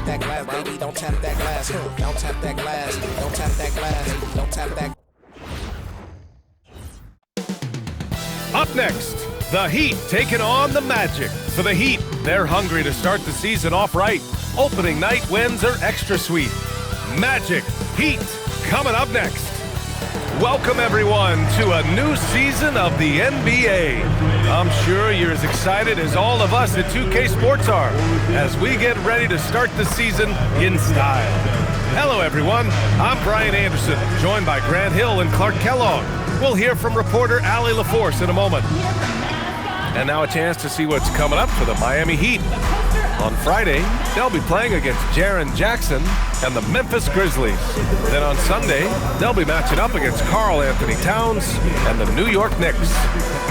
tap that glass, baby, don't tap that glass. Don't tap that glass, don't tap that glass, don't tap that. Up next, the Heat taking on the Magic. For the Heat, they're hungry to start the season off right. Opening night wins are extra sweet. Magic, Heat, coming up next. Welcome, everyone, to a new season of the NBA. I'm sure you're as excited as all of us at 2K Sports are as we get ready to start the season in style. Hello, everyone. I'm Brian Anderson, joined by Grant Hill and Clark Kellogg. We'll hear from reporter Allie LaForce in a moment. And now a chance to see what's coming up for the Miami Heat. On Friday, they'll be playing against Jaren Jackson and the Memphis Grizzlies. Then on Sunday, they'll be matching up against Karl Anthony Towns and the New York Knicks.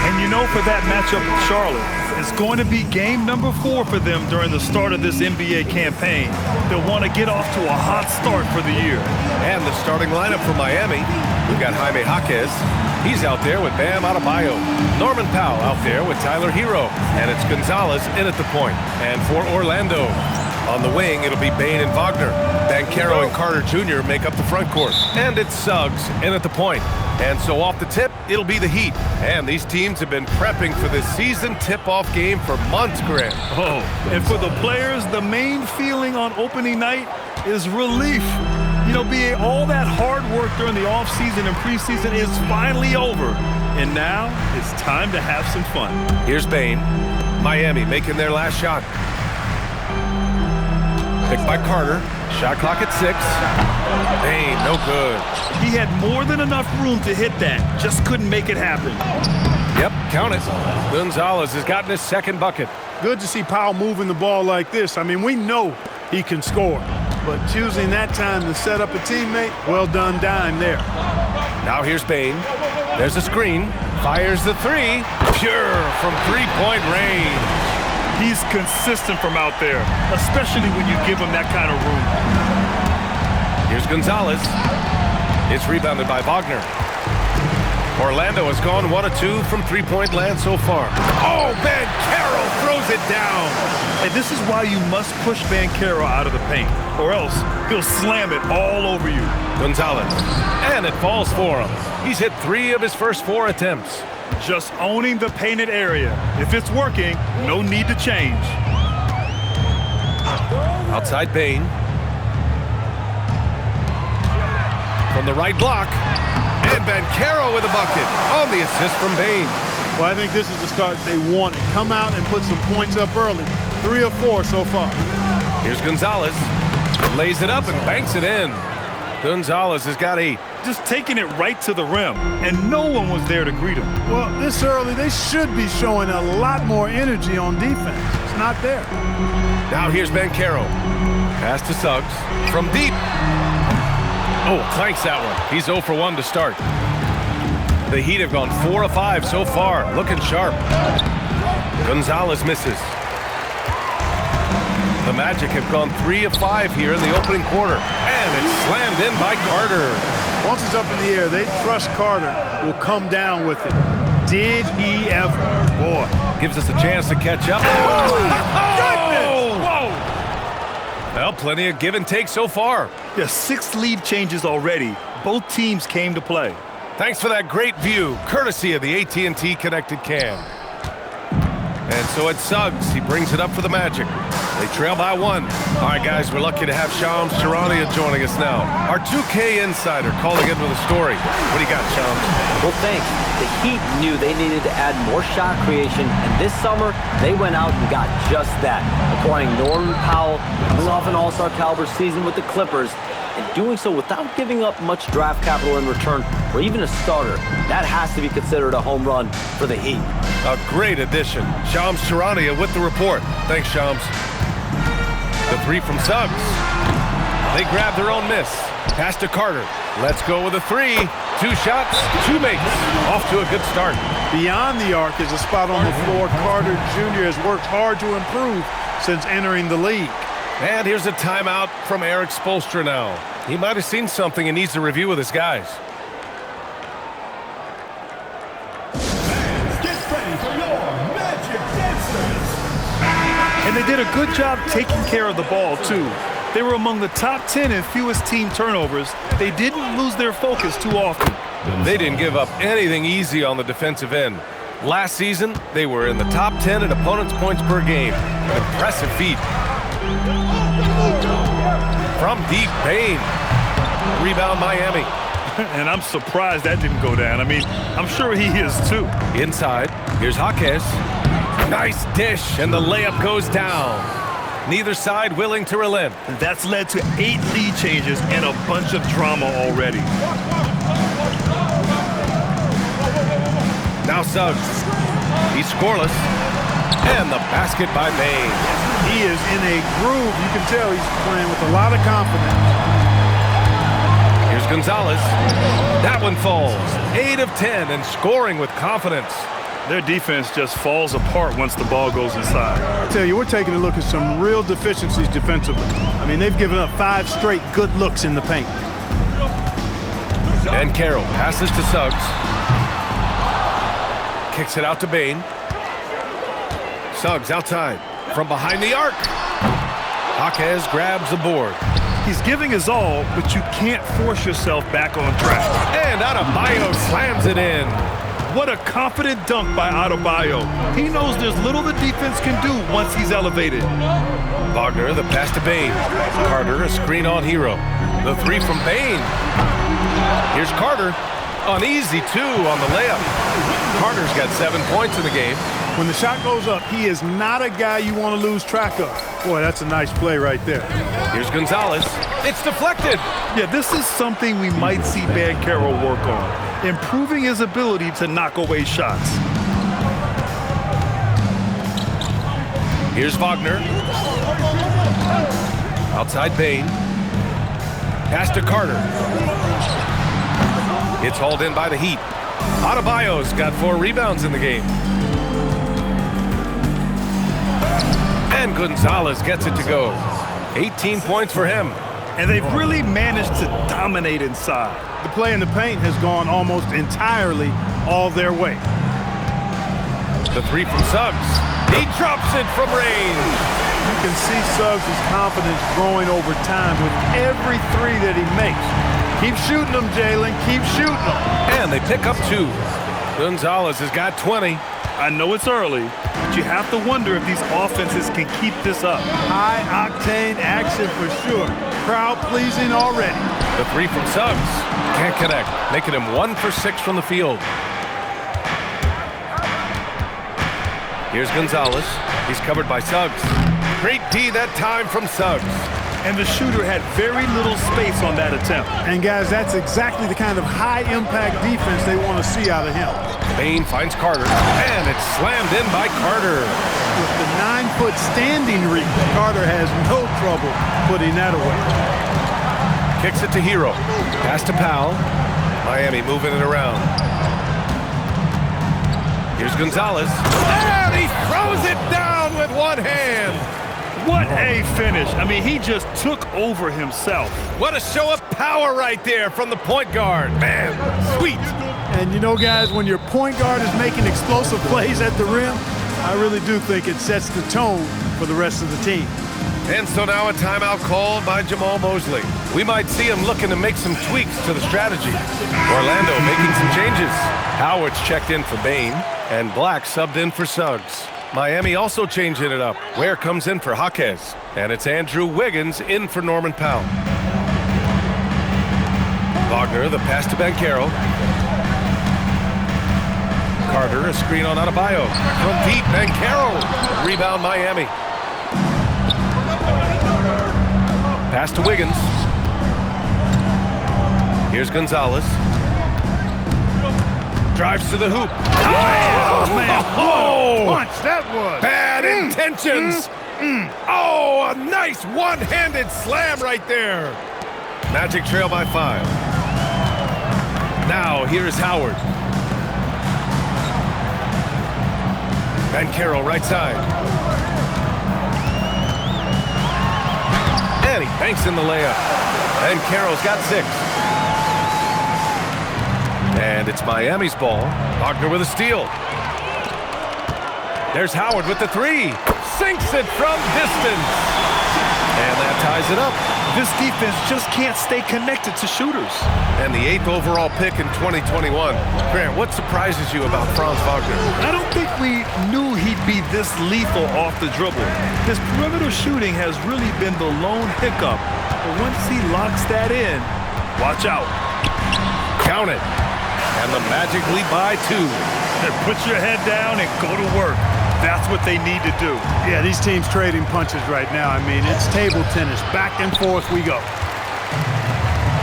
And you know, for that matchup with Charlotte, it's going to be game number 4 for them during the start of this NBA campaign. They'll want to get off to a hot start for the year. And the starting lineup for Miami, we've got Jaime Jaquez. He's out there with Bam Adebayo. Norman Powell out there with Tyler Hero. And it's Gonzalez in at the point. And for Orlando, on the wing, it'll be Bane and Wagner. Banchero and Carter Jr. make up the front court. And it's Suggs in at the point. And so off the tip, it'll be the Heat. And these teams have been prepping for this season tip-off game for months, Grant. Oh, and for the players, the main feeling on opening night is relief. You know, being all that hard work during the offseason and preseason is finally over. And now it's time to have some fun. Here's Bane. Miami making their last shot. Picked by Carter. Shot clock at 6. Bane, no good. He had more than enough room to hit that. Just couldn't make it happen. Yep, count it. Gonzalez has gotten his second bucket. Good to see Powell moving the ball like this. I mean, we know he can score. But choosing that time to set up a teammate, well done dime there. Now here's Bane. There's a screen. Fires the 3. Pure from three-point range. He's consistent from out there, especially when you give him that kind of room. Here's Gonzalez. It's rebounded by Wagner. Orlando has gone 1 of 2 from three-point land so far. Oh, Banchero throws it down. And this is why you must push Banchero out of the paint, or else he'll slam it all over you. Gonzalez. And it falls for him. He's hit 3 of his first 4 attempts. Just owning the painted area. If it's working, no need to change. Outside Bane. From the right block. And Banchero with a bucket on the assist from Bane. Well, I think this is the start they wanted. Come out and put some points up early. 3 or 4 so far. Here's Gonzalez. Lays it up and banks it in. Gonzalez has got 8. Just taking it right to the rim, and no one was there to greet him. Well, this early, they should be showing a lot more energy on defense. It's not there. Now here's Banchero. Pass to Suggs. From deep. Oh, clanks that one. He's 0 for 1 to start. The Heat have gone 4 of 5 so far. Looking sharp. Gonzalez misses. The Magic have gone 3 of 5 here in the opening quarter. And it's slammed in by Carter. Once it's up in the air, they trust Carter will come down with it. Did he ever? Boy. Gives us a chance to catch up. Oh! Whoa! Well, plenty of give and take so far. Yeah, 6 lead changes already. Both teams came to play. Thanks for that great view, courtesy of the AT&T Connected Cam. And so it's Suggs. He brings it up for the Magic. They trail by 1. All right, guys, we're lucky to have Shams Charania joining us now. Our 2K insider calling in with a story. What do you got, Shams? Well, thanks. The Heat knew they needed to add more shot creation, and this summer, they went out and got just that, acquiring Norman Powell, coming off an all-star caliber season with the Clippers, and doing so without giving up much draft capital in return, or even a starter. That has to be considered a home run for the Heat. A great addition. Shams Charania with the report. Thanks, Shams. The 3 from Suggs. They grab their own miss. Pass to Carter. Let's go with a 3. 2 shots, 2 makes. Off to a good start. Beyond the arc is a spot on the floor. Carter Jr. has worked hard to improve since entering the league. And here's a timeout from Eric Spoelstra now. He might have seen something and needs to review with his guys. Get ready for your Magic Dancers. And they did a good job taking care of the ball, too. They were among the top 10 in fewest team turnovers. They didn't lose their focus too often. They didn't give up anything easy on the defensive end. Last season, they were in the top 10 in opponents' points per game. An impressive feat. From deep, Bane. Rebound, Miami. And I'm surprised that didn't go down. I mean, I'm sure he is too. Inside, here's Jaquez. Nice dish, and the layup goes down. Neither side willing to relent. That's led to 8 lead changes and a bunch of drama already. Now Suggs. He's scoreless. And the basket by Bane. He is in a groove. You can tell he's playing with a lot of confidence. Here's Gonzalez. That one falls. 8 of 10 and scoring with confidence. Their defense just falls apart once the ball goes inside. I tell you, we're taking a look at some real deficiencies defensively. I mean, they've given up 5 straight good looks in the paint. And Carroll passes to Suggs. Kicks it out to Bane. Suggs outside from behind the arc. Jaquez grabs the board. He's giving his all, but you can't force yourself back on track. And Adebayo slams it in. What a confident dunk by Adebayo. He knows there's little the defense can do once he's elevated. Wagner, the pass to Bane. Carter, a screen on Hero. The 3 from Bane. Here's Carter. An easy 2 on the layup. Carter's got 7 points in the game. When the shot goes up, he is not a guy you want to lose track of. Boy, that's a nice play right there. Here's Gonzalez. It's deflected. Yeah, this is something we might see Bad Carroll work on, improving his ability to knock away shots. Here's Wagner. Outside Bane. Pass to Carter. It's hauled in by the Heat. Adebayo's got 4 rebounds in the game. And Gonzalez gets it to go. 18 points for him. And they've really managed to dominate inside. The play in the paint has gone almost entirely all their way. The 3 from Suggs. He drops it from range. You can see Suggs' confidence growing over time with every 3 that he makes. Keep shooting them, Jalen. Keep shooting them. And they pick up 2. Gonzalez has got 20. I know it's early, but you have to wonder if these offenses can keep this up. High-octane action for sure. Crowd-pleasing already. The 3 from Suggs. Can't connect, making him 1 for 6 from the field. Here's Gonzalez. He's covered by Suggs. Great D that time from Suggs. And the shooter had very little space on that attempt. And guys, that's exactly the kind of high-impact defense they want to see out of him. Bane finds Carter, and it's slammed in by Carter. With the 9-foot standing reach, Carter has no trouble putting that away. Kicks it to Hero. Pass to Powell. Miami moving it around. Here's Gonzalez. And he throws it down with one hand. What a finish. I mean, he just took over himself. What a show of power right there from the point guard. Man, sweet. And you know, guys, when your point guard is making explosive plays at the rim, I really do think it sets the tone for the rest of the team. And so now a timeout called by Jamal Mosley. We might see him looking to make some tweaks to the strategy. Orlando making some changes. Howard's checked in for Bane, and Black subbed in for Suggs. Miami also changing it up. Ware comes in for Jaquez, and it's Andrew Wiggins in for Norman Powell. Wagner, the pass to Banchero. Carter, a screen on Adebayo. From deep, Banchero. Rebound, Miami. Pass to Wiggins. Here's Gonzalez. Drives to the hoop. Oh, man. Oh! Punch, that was. Bad intentions. Oh, a nice one-handed slam right there. Magic trail by 5. Now, here's Howard. Banchero, right side. And he banks in the layup. And Carroll's got 6. And it's Miami's ball. Wagner with a steal. There's Howard with the 3. Sinks it from distance. And that ties ties it up. This defense just can't stay connected to shooters. And the 8th overall pick in 2021. Grant, what surprises you about Franz Wagner? I don't think we knew he'd be this lethal off the dribble. His perimeter shooting has really been the lone hiccup. But once he locks that in, watch out. Count it. And the Magic lead by 2. Put your head down and go to work. That's what they need to do. Yeah, these teams trading punches right now. I mean, it's table tennis. Back and forth we go.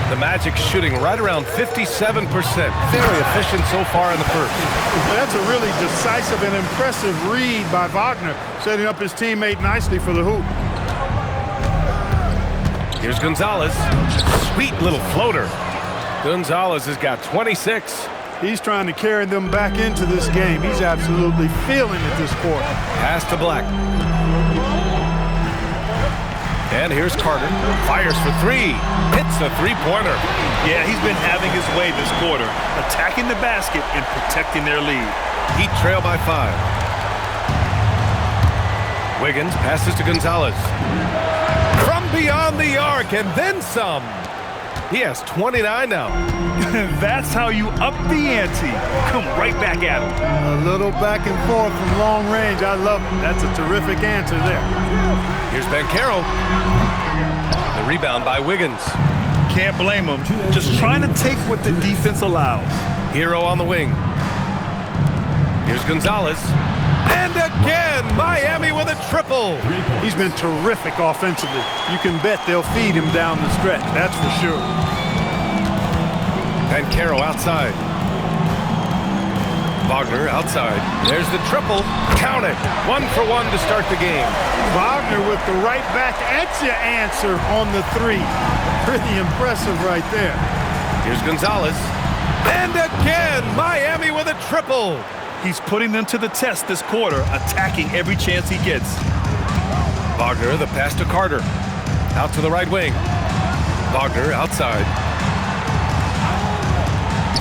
The Magic shooting right around 57%. Very efficient so far in the first. Well, that's a really decisive and impressive read by Wagner, setting up his teammate nicely for the hoop. Here's Gonzalez. Sweet little floater. Gonzalez has got 26. He's trying to carry them back into this game. He's absolutely feeling it this quarter. Pass to Black. And here's Carter. Fires for 3. Hits a three-pointer. Yeah, he's been having his way this quarter, attacking the basket and protecting their lead. Heat trail by 5. Wiggins passes to Gonzalez. From beyond the arc and then some. He has 29 now. That's how you up the ante. Come right back at him. A little back and forth from long range. I love it. That's a terrific answer there. Here's Banchero. The rebound by Wiggins. Can't blame him. Just trying to take what the defense allows. Hero on the wing. Here's Gonzalez. And again, Miami with a triple. He's been terrific offensively. You can bet they'll feed him down the stretch. That's for sure. Banchero outside. Wagner outside. There's the triple. Count it. 1 for 1 to start the game. Wagner with the right back at you answer on the 3. Pretty impressive right there. Here's Gonzalez. And again, Miami with a triple. He's putting them to the test this quarter, attacking every chance he gets. Wagner, the pass to Carter. Out to the right wing. Wagner outside.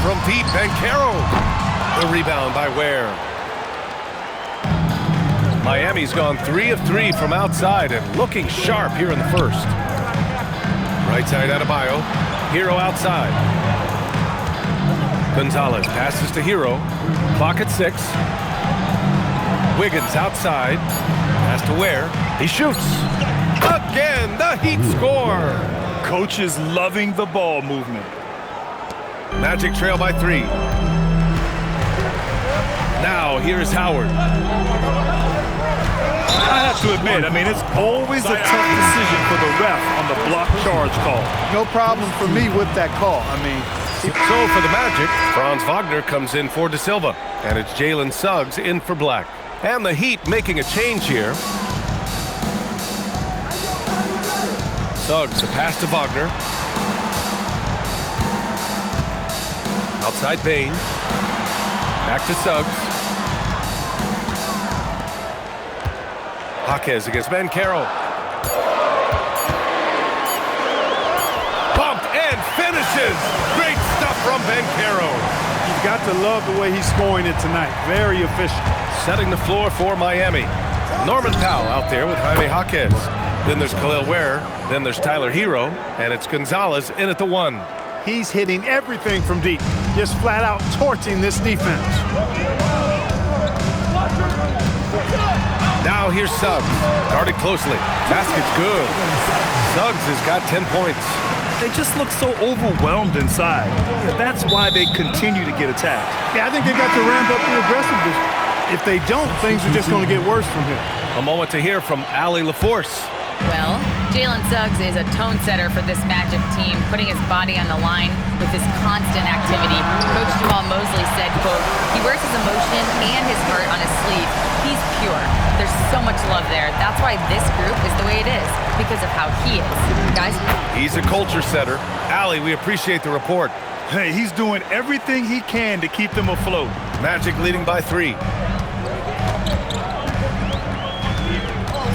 From deep, Banchero. The rebound by Ware. Miami's gone 3 of 3 from outside and looking sharp here in the first. Right side Adebayo. Hero outside. Gonzalez passes to Hero. Clock at 6. Wiggins outside. Pass to Ware. He shoots. Again, the Heat score. Coach is loving the ball movement. Magic trail by 3. Now here's Howard. I have to admit, it's always a tough decision for the ref on the block charge call. No problem for me with that call. So for the Magic, Franz Wagner comes in for De Silva, and it's Jalen Suggs in for Black. And the Heat making a change here. Suggs, a pass to Wagner. Outside Bain. Back to Suggs. Jaquez against Banchero. Bumped and finishes. Great stuff from Banchero. You've got to love the way he's scoring it tonight. Very efficient. Setting the floor for Miami. Norman Powell out there with Jaime Jaquez. Then there's Khalil Ware. Then there's Tyler Hero. And it's Gonzalez in at the 1. He's hitting everything from deep. Just flat out torching this defense. Now here's Suggs. Guarded closely. Basket's good. Suggs has got 10 points. They just look so overwhelmed inside. That's why they continue to get attacked. Yeah, I think they've got to ramp up the aggressiveness. If they don't, things are just going to get worse from here. A moment to hear from Allie LaForce. Well, Jalen Suggs is a tone setter for this Magic team, putting his body on the line with his constant activity. Coach Jamal Mosley said, quote, he wears his emotion and his heart on his sleeve. He's pure. There's so much love there. That's why this group is the way it is, because of how he is. Guys? He's a culture setter. Allie, we appreciate the report. Hey, he's doing everything he can to keep them afloat. Magic leading by 3.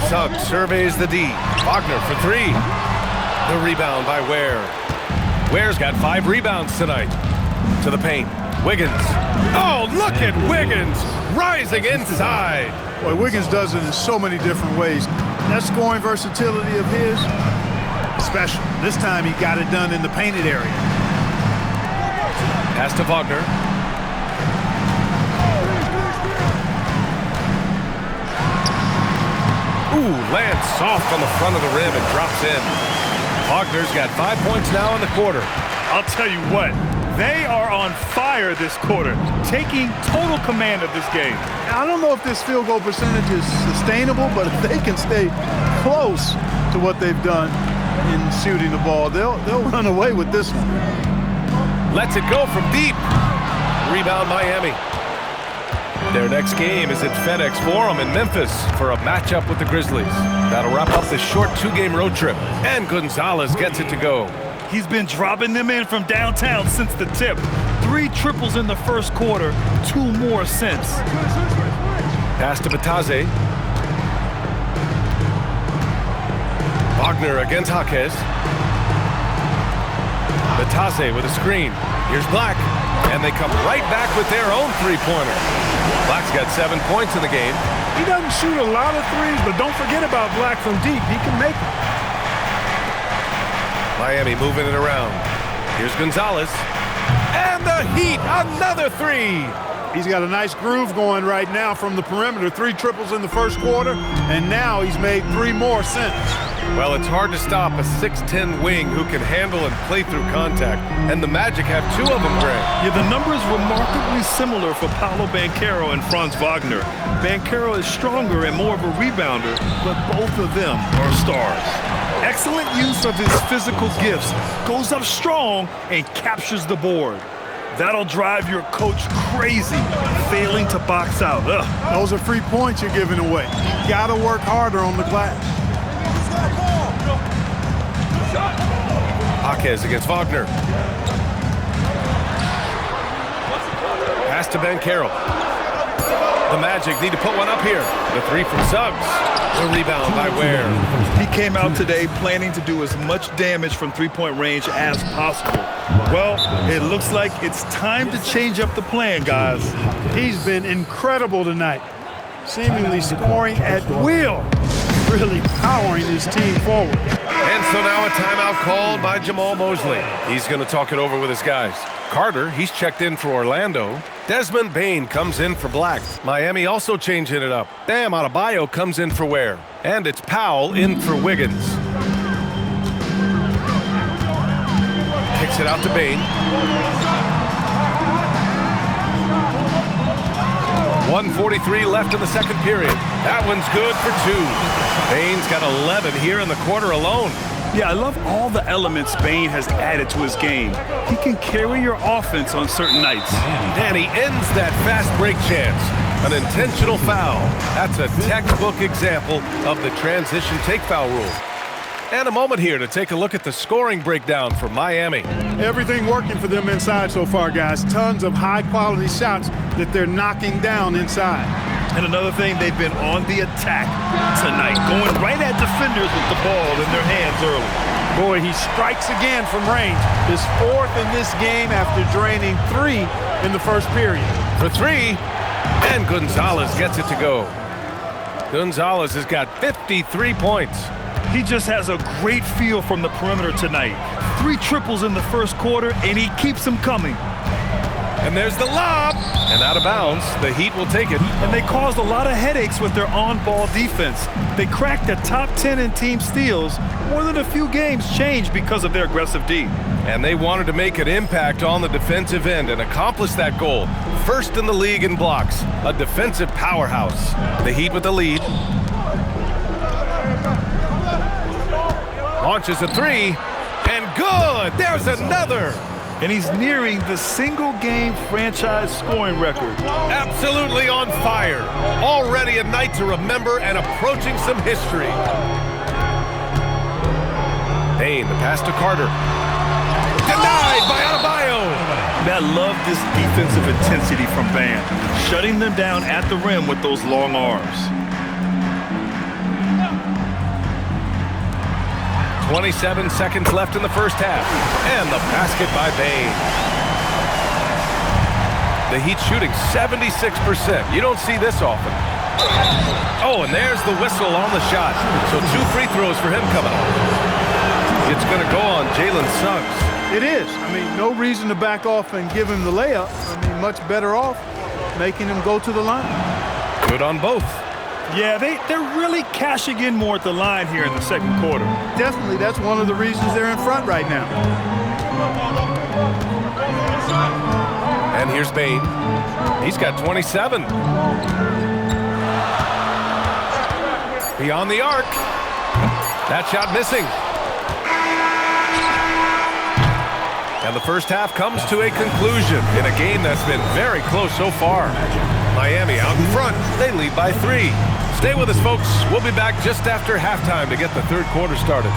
Suggs surveys the D. Wagner for 3. The rebound by Ware. Ware's got 5 rebounds tonight. To the paint. Wiggins. Oh, look at Wiggins rising inside. Boy, Wiggins does it in so many different ways. That scoring versatility of his, special. This time he got it done in the painted area. Pass to Wagner. Ooh, lands soft on the front of the rim and drops in. Wagner's got 5 points now in the quarter. I'll tell you what, they are on fire this quarter, taking total command of this game. I don't know if this field goal percentage is sustainable, but if they can stay close to what they've done in shooting the ball, they'll run away with this one. Lets it go from deep. Rebound Miami. Their next game is at FedEx Forum in Memphis for a matchup with the Grizzlies. That'll wrap up this short 2-game road trip, and Gonzalez gets it to go. He's been dropping them in from downtown since the tip. 3 triples in the first quarter, 2 more since. Pass to Bataze. Wagner against Jaquez. Bataze with a screen. Here's Black, and they come right back with their own 3-pointer. Black's got 7 points in the game. He doesn't shoot a lot of threes, but don't forget about Black from deep. He can make them. Miami moving it around. Here's Gonzalez. And the Heat, another 3. He's got a nice groove going right now from the perimeter. 3 triples in the first quarter, and now he's made 3 more since. Well, it's hard to stop a 6'10" wing who can handle and play through contact. And the Magic have 2 of them, Greg. Yeah, the numbers remarkably similar for Paolo Banchero and Franz Wagner. Banchero is stronger and more of a rebounder, but both of them are stars. Excellent use of his physical gifts. Goes up strong and captures the board. That'll drive your coach crazy, failing to box out. Ugh. Those are free points you're giving away. You gotta work harder on the glass. Jaquez against Wagner. Pass to Banchero. The Magic need to put one up here. The 3 from Suggs. The rebound by Ware. He came out today planning to do as much damage from 3-point range as possible. Well, it looks like it's time to change up the plan, guys. He's been incredible tonight, seemingly scoring at will, really powering his team forward. And so now a timeout called by Jamal Mosley. He's going to talk it over with his guys. Carter, he's checked in for Orlando. Desmond Bane comes in for Black. Miami also changing it up. Bam Adebayo comes in for Ware. And it's Powell in for Wiggins. Kicks it out to Bane. 1:43 left in the second period. That one's good for 2. Bane's got 11 here in the quarter alone. Yeah, I love all the elements Bane has added to his game. He can carry your offense on certain nights. And he ends that fast break chance. An intentional foul. That's a textbook example of the transition take foul rule. And a moment here to take a look at the scoring breakdown for Miami. Everything working for them inside so far, guys. Tons of high-quality shots that they're knocking down inside. And another thing, they've been on the attack tonight, going right at defenders with the ball in their hands early. Boy, he strikes again from range. His 4th in this game after draining 3 in the first period. For 3, and Gonzalez gets it to go. Gonzalez has got 53 points. He just has a great feel from the perimeter tonight. 3 triples in the first quarter, and he keeps them coming. And there's the lob. And out of bounds, the Heat will take it. And they caused a lot of headaches with their on-ball defense. They cracked the top 10 in team steals. More than a few games changed because of their aggressive D. And they wanted to make an impact on the defensive end and accomplish that goal. First in the league in blocks. A defensive powerhouse. The Heat with the lead. Launches a 3. And good! There's another! And he's nearing the single-game franchise scoring record. Absolutely on fire. Already a night to remember and approaching some history. Bane, the pass to Carter. Denied by Adebayo. I love this defensive intensity from Bane, shutting them down at the rim with those long arms. 27 seconds left in the first half. And the basket by Bane. The Heat shooting 76%. You don't see this often. Oh, and there's the whistle on the shot. So 2 free throws for him coming up. It's Jalen Suggs. It is. I mean, no reason to back off and give him the layup. I mean, much better off making him go to the line. Good on both. Yeah, they're really cashing in more at the line here in the second quarter. Definitely, that's one of the reasons they're in front right now. And here's Bain. He's got 27. Beyond the arc. That shot missing. And the first half comes to a conclusion in a game that's been very close so far. Miami out in front. They lead by 3. Stay with us, folks. We'll be back just after halftime to get the third quarter started.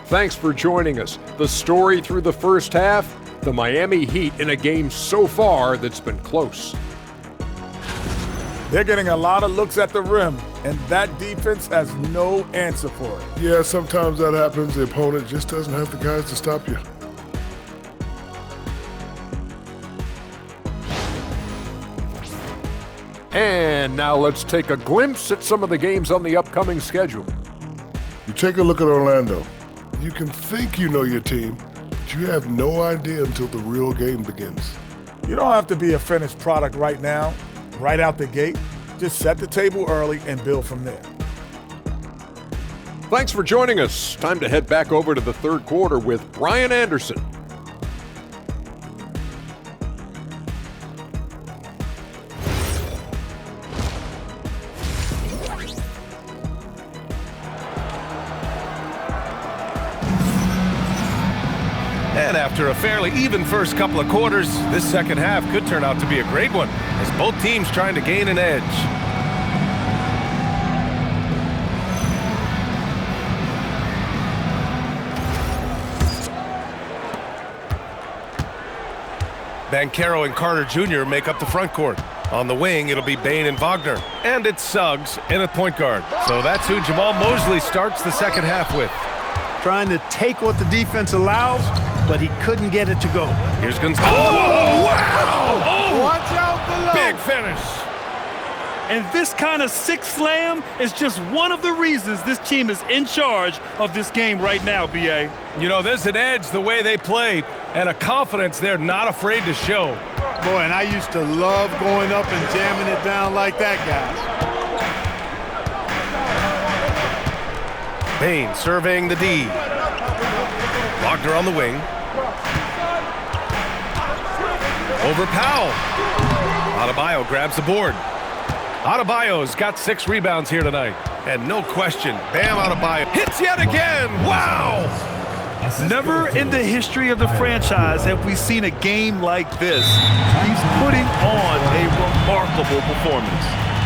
Thanks for joining us. The story through the first half, the Miami Heat in a game so far that's been close. They're getting a lot of looks at the rim, and that defense has no answer for it. Yeah, sometimes that happens. The opponent just doesn't have the guys to stop you. And now let's take a glimpse at some of the games on the upcoming schedule. You take a look at Orlando. You can think you know your team, but you have no idea until the real game begins. You don't have to be a finished product right now, right out the gate. Just set the table early and build from there. Thanks for joining us. Time to head back over to the third quarter with Brian Anderson. And after a fairly even first couple of quarters, this second half could turn out to be a great one as both teams trying to gain an edge. Banchero and Carter Jr. make up the front court. On the wing, it'll be Bain and Wagner. And it's Suggs in at point guard. So that's who Jamal Mosley starts the second half with. Trying to take what the defense allows, but he couldn't get it to go. Here's Gonzalez. Oh, wow! Oh, Watch out below. big finish. And this kind of sixth slam is just one of the reasons this team is in charge of this game right now, B.A. You know, there's an edge the way they play and a confidence they're not afraid to show. Boy, and I used to love going up and jamming it down like that, guys. Bain surveying the D. Wagner on the wing. Over Powell. Adebayo grabs the board. Adebayo's got 6 rebounds here tonight. And no question, Bam Adebayo hits yet again. Wow! Never in the history of the franchise have we seen a game like this. He's putting on a remarkable performance.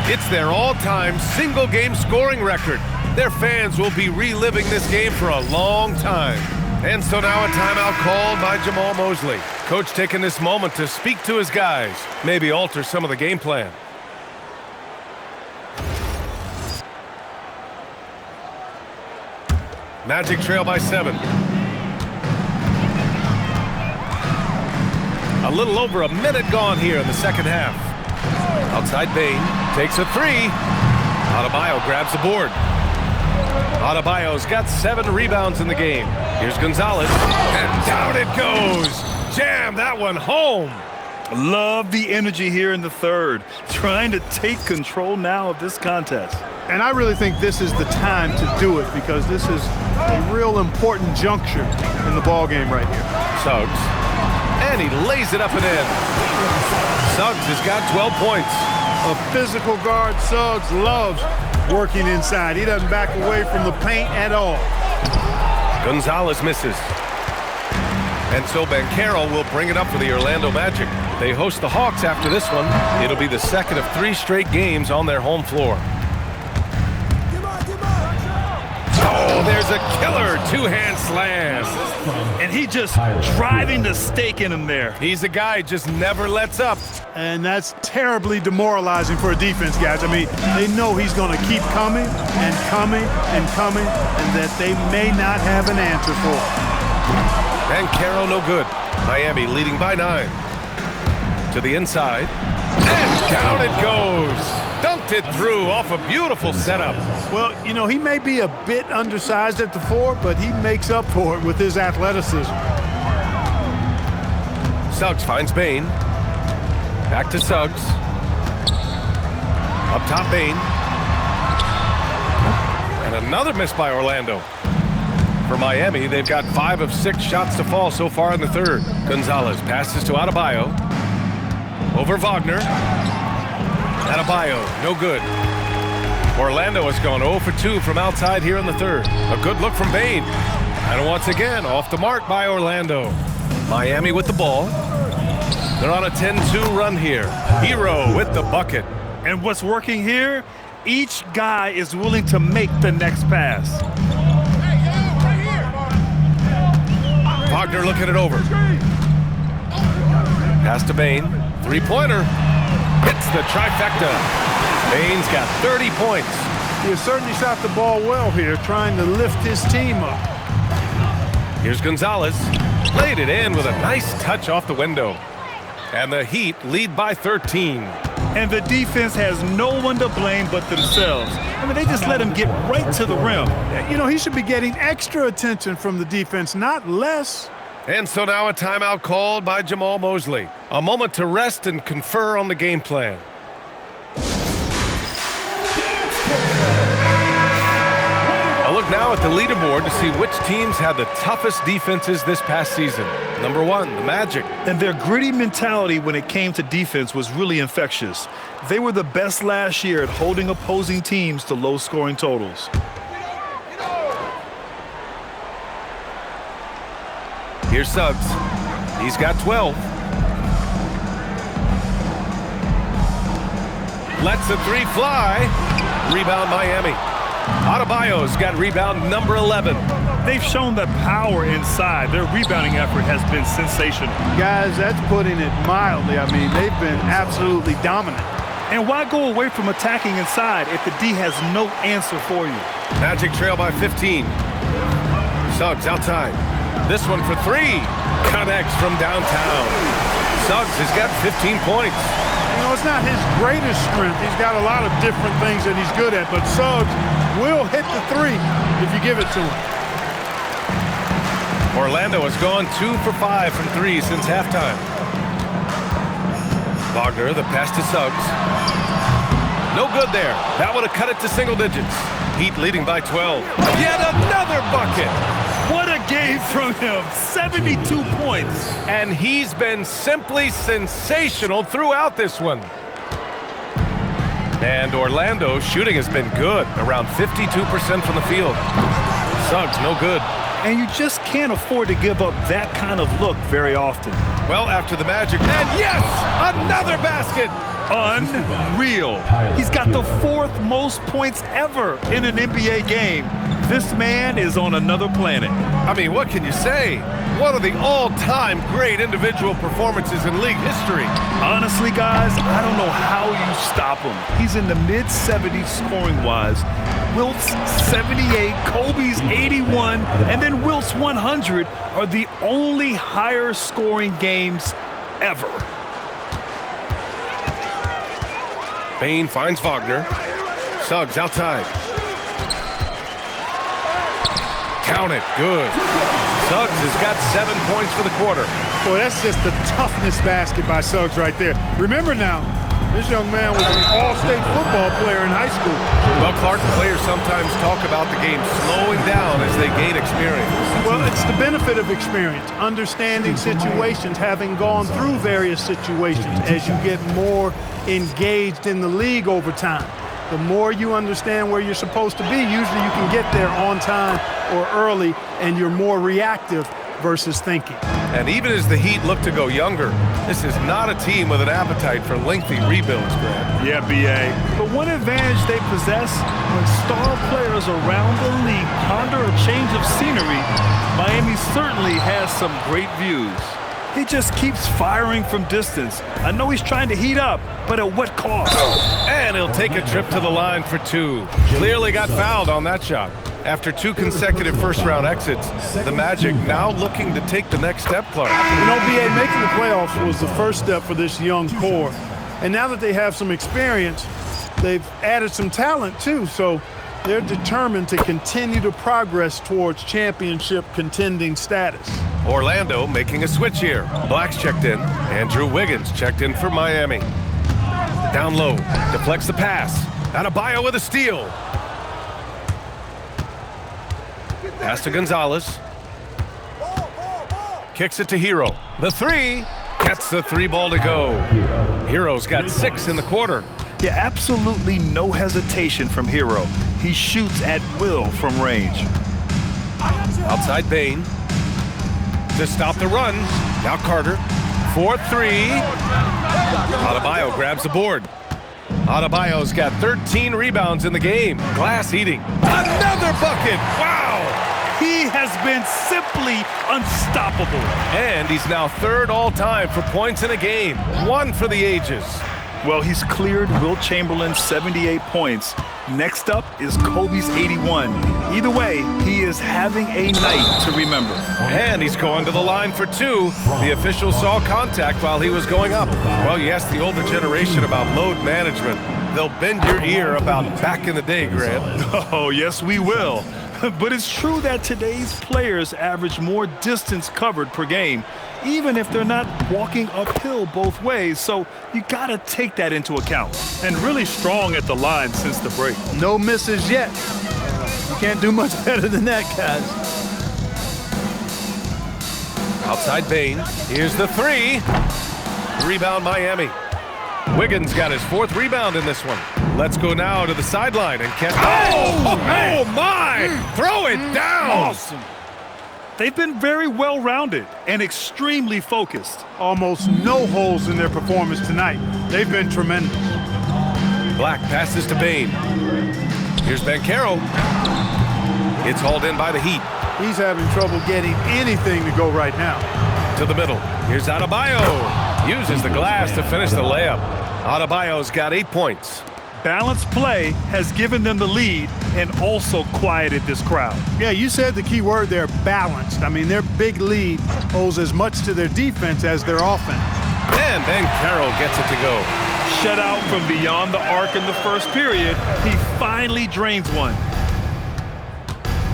It's their all-time single-game scoring record. Their fans will be reliving this game for a long time. And so now a timeout called by Jamal Mosley. Coach taking this moment to speak to his guys, maybe alter some of the game plan. Magic trail by 7. A little over a minute gone here in the second half. Outside Bain takes a 3. Adebayo grabs the board. Adebayo's got 7 rebounds in the game. Here's Gonzalez, and down it goes. Jam that one home. Love the energy here in the third. Trying to take control now of this contest. And I really think this is the time to do it because this is a real important juncture in the ball game right here. Suggs, and he lays it up and in. Suggs has got 12 points. A physical guard, Suggs, loves working inside. He doesn't back away from the paint at all. Gonzalez misses. And so Banchero will bring it up for the Orlando Magic. They host the Hawks after this one. It'll be the second of 3 straight games on their home floor. Oh, there's is a killer two-hand slam. And he just driving the stake in him there. He's a guy who just never lets up. And that's terribly demoralizing for a defense, guys. I mean, they know he's going to keep coming and coming and coming, and that they may not have an answer for it. And Carroll no good. Miami leading by 9. To the inside. And down it goes. Dunked it through off a beautiful setup. Well, you know, he may be a bit undersized at the 4, but he makes up for it with his athleticism. Suggs finds Bane. Back to Suggs. Up top, Bane. And another miss by Orlando. For Miami, they've got 5 of 6 shots to fall so far in the third. Gonzalez passes to Adebayo. Over Wagner. Adebayo, no good. Orlando has gone 0 for 2 from outside here in the third. A good look from Bane. And once again, off the mark by Orlando. Miami with the ball. They're on a 10-2 run here. Hero with the bucket. And what's working here, each guy is willing to make the next pass. Wagner looking it over. Pass to Bane. Three-pointer. Hits the trifecta. Bane's got 30 points. He has certainly shot the ball well here, trying to lift his team up. Here's Gonzalez. Laid it in with a nice touch off the window. And the Heat lead by 13. And the defense has no one to blame but themselves. I mean, they just let him get right to the rim. You know, he should be getting extra attention from the defense, not less. And so now a timeout called by Jamal Mosley. A moment to rest and confer on the game plan. A look now at the leaderboard to see which teams had the toughest defenses this past season. Number 1, the Magic. And their gritty mentality when it came to defense was really infectious. They were the best last year at holding opposing teams to low-scoring totals. Here's Suggs. He's got 12. Lets the 3 fly. Rebound Miami. Adebayo's got rebound number 11. They've shown that power inside. Their rebounding effort has been sensational. Guys, that's putting it mildly. I mean, they've been absolutely dominant. And why go away from attacking inside if the D has no answer for you? Magic trail by 15. Suggs outside. This one for 3. Connects from downtown. Suggs has got 15 points. You know, it's not his greatest strength. He's got a lot of different things that he's good at, but Suggs will hit the 3 if you give it to him. Orlando has gone 2 for 5 from 3 since halftime. Wagner, the pass to Suggs. No good there. That would have cut it to single digits. Heat leading by 12. Yet another bucket. What a game from him. 72 points. And he's been simply sensational throughout this one. And Orlando's shooting has been good, around 52% from the field. Suggs, no good. And you just can't afford to give up that kind of look very often. Well, after the Magic, and yes, another basket. Unreal. He's got the 4th most points ever in an NBA game. This man is on another planet. I mean, what can you say? One of the all-time great individual performances in league history. Honestly, guys, I don't know how you stop him. He's in the mid-70s scoring-wise. Wilt's 78, Kobe's 81, and then Wilt's 100 are the only higher-scoring games ever. Bane finds Wagner. Suggs outside. Count it. Good. Suggs has got 7 points for the quarter. Boy, that's just the toughness basket by Suggs right there. Remember now, this young man was an all-state football player in high school. Well, Clark, players sometimes talk about the game slowing down as they gain experience. Well, it's the benefit of experience, understanding situations, having gone through various situations as you get more engaged in the league over time. The more you understand where you're supposed to be, usually you can get there on time or early, and you're more reactive versus thinking. And even as the Heat look to go younger, this is not a team with an appetite for lengthy rebuilds, Grant. Yeah, B.A. But one advantage they possess, when star players around the league ponder a change of scenery, Miami certainly has some great views. He just keeps firing from distance. I know he's trying to heat up, but at what cost? And he'll take a trip to the line for two. Clearly got fouled on that shot. After 2 consecutive first-round exits, the Magic now looking to take the next step, Clark. You know, B.A., making the playoffs was the first step for this young core. And now that they have some experience, they've added some talent, too. So they're determined to continue to progress towards championship contending status. Orlando making a switch here. Black's checked in. Andrew Wiggins checked in for Miami. Down low, deflects the pass. Adebayo with a steal. Pass to Gonzalez. Kicks it to Hero. The three. Gets the 3 ball to go. Hero's got 6 in the quarter. Yeah, absolutely no hesitation from Hero. He shoots at will from range. Outside Bain. To stop the run. Now Carter. 4-3. Adebayo grabs the board. Adebayo's got 13 rebounds in the game. Glass eating. Another bucket. Wow. He has been simply unstoppable. And he's now 3rd all-time for points in a game. 1 for the ages. Well, he's cleared Wilt Chamberlain's 78 points. Next up is Kobe's 81. Either way, he is having a night to remember. And he's going to the line for 2. The official saw contact while he was going up. Well, you ask the older generation about load management. They'll bend your ear about back in the day, Grant. Oh, yes, we will. But it's true that today's players average more distance covered per game, even if they're not walking uphill both ways. So you got to take that into account. And really strong at the line since the break. No misses yet. You can't do much better than that, guys. Outside Bain. Here's the 3. Rebound Miami. Wiggins got his 4th rebound in this one. Let's go now to the sideline and catch. Oh my! Throw it down! Awesome. They've been very well-rounded and extremely focused. Almost no holes in their performance tonight. They've been tremendous. Black passes to Bain. Here's Banchero. It's hauled in by the Heat. He's having trouble getting anything to go right now. To the middle. Here's Adebayo. Uses the glass to finish the layup. Adebayo's got 8 points. Balanced play has given them the lead and also quieted this crowd. Yeah, you said the key word there, balanced. I mean, their big lead owes as much to their defense as their offense. And Banchero gets it to go. Shut out from beyond the arc in the first period, he finally drains one.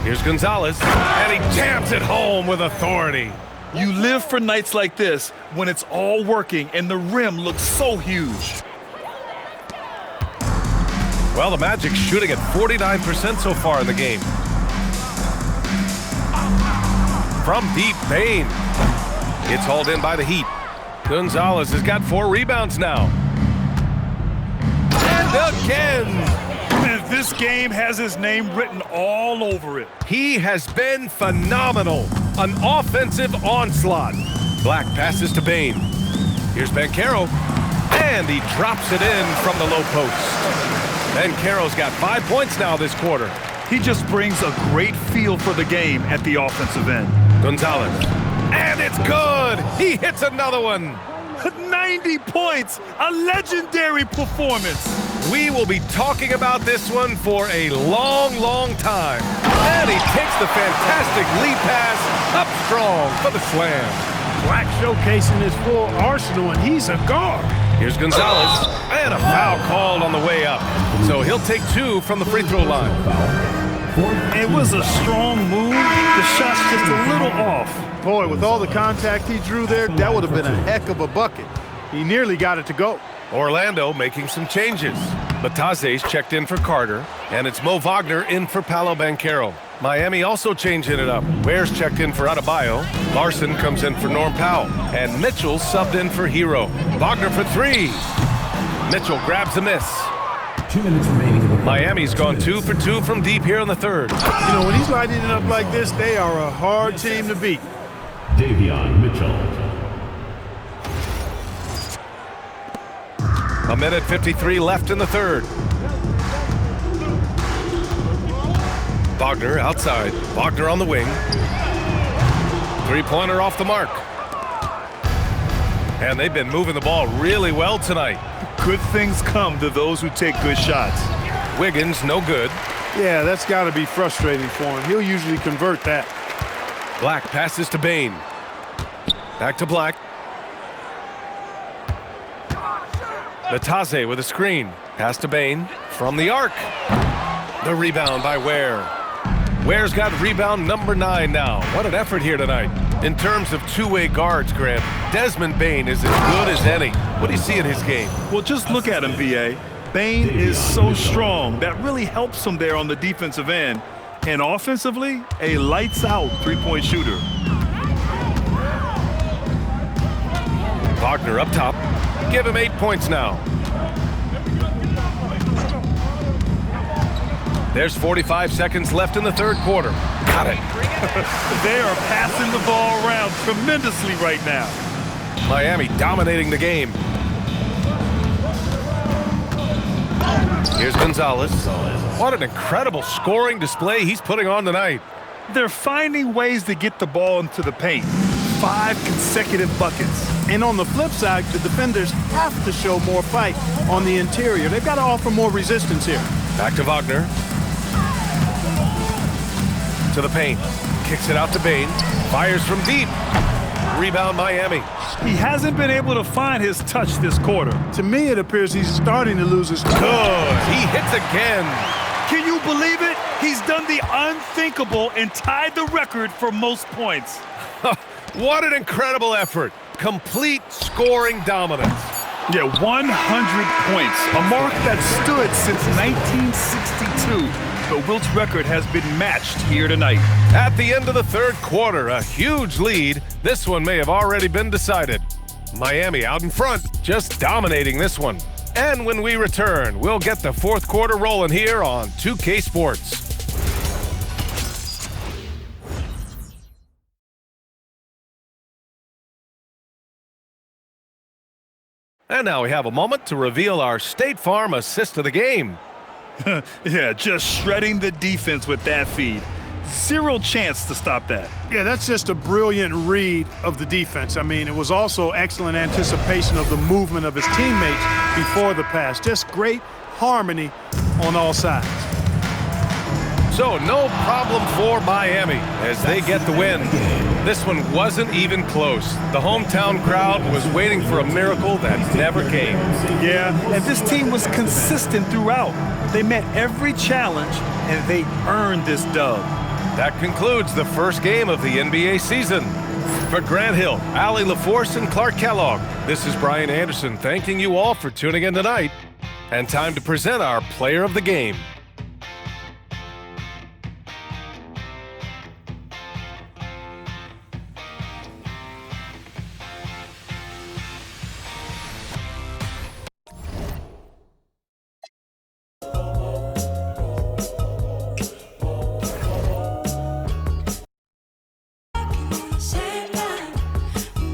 Here's Gonzalez, and he jams it home with authority. You live for nights like this when it's all working and the rim looks so huge. Well, the Magic's shooting at 49% so far in the game. From deep, Bain. It's hauled in by the Heat. Gonzalez has got 4 rebounds now. And again. This game has his name written all over it. He has been phenomenal. An offensive onslaught. Black passes to Bain. Here's Banchero. And he drops it in from the low post. Banchero's got 5 points now this quarter. He just brings a great feel for the game at the offensive end. Gonzalez. And it's good. He hits another one. 90 points. A legendary performance. We will be talking about this one for a long, long time. And he takes the fantastic lead pass up strong for the slam. Black showcasing his full arsenal, and he's a guard. Here's Gonzalez, and a foul called on the way up. So he'll take 2 from the free throw line. It was a strong move. The shot's just a little off. Boy, with all the contact he drew there, that would have been a heck of a bucket. He nearly got it to go. Orlando making some changes. Bataze's checked in for Carter, and it's Mo Wagner in for Paolo Banchero. Miami also changing it up. Ware's checked in for Adebayo. Larson comes in for Norm Powell. And Mitchell subbed in for Hero. Wagner for 3. Mitchell grabs a miss. 2 minutes remaining. Miami's gone 2 for 2 from deep here in the third. You know, when he's lighting it up like this, they are a hard team to beat. Davion Mitchell. A minute 53 left in the third. Wagner outside. Wagner on the wing. Three-pointer off the mark. And they've been moving the ball really well tonight. Good things come to those who take good shots. Wiggins, no good. Yeah, that's got to be frustrating for him. He'll usually convert that. Black passes to Bain. Back to Black. Nataze with a screen. Pass to Bain from the arc. The rebound by Ware. Ware's got rebound number 9 now. What an effort here tonight. In terms of two-way guards, Grant, Desmond Bain is as good as any. What do you see in his game? Well, just look at him, B.A. Bain is so strong. That really helps him there on the defensive end. And offensively, a lights-out three-point shooter. Wagner up top. Give him 8 points now. There's 45 seconds left in the third quarter. Got it. They are passing the ball around tremendously right now. Miami dominating the game. Here's Gonzalez. What an incredible scoring display he's putting on tonight. They're finding ways to get the ball into the paint. 5 consecutive buckets. And on the flip side, the defenders have to show more fight on the interior. They've got to offer more resistance here. Back to Wagner. To the paint. Kicks it out to Bain. Fires from deep. Rebound Miami. He hasn't been able to find his touch this quarter. To me, it appears he's starting to lose his touch. Good. He hits again. Can you believe it? He's done the unthinkable and tied the record for most points. What an incredible effort. Complete scoring dominance. Yeah, 100 points, a mark that stood since 1962. But Wilt's record has been matched here tonight. At the end of the third quarter, a huge lead. This one may have already been decided. Miami out in front, just dominating this one. And when we return, we'll get the fourth quarter rolling here on 2K Sports. And now we have a moment to reveal our State Farm assist of the game. Yeah, just shredding the defense with that feed. Zero chance to stop that. Yeah, that's just a brilliant read of the defense. I mean, it was also excellent anticipation of the movement of his teammates before the pass. Just great harmony on all sides. So no problem for Miami as they get the win. This one wasn't even close. The hometown crowd was waiting for a miracle that never came. Yeah, and this team was consistent throughout. They met every challenge, and they earned this dub. That concludes the first game of the NBA season. For Grant Hill, Allie LaForce, and Clark Kellogg, this is Brian Anderson thanking you all for tuning in tonight. And time to present our player of the game.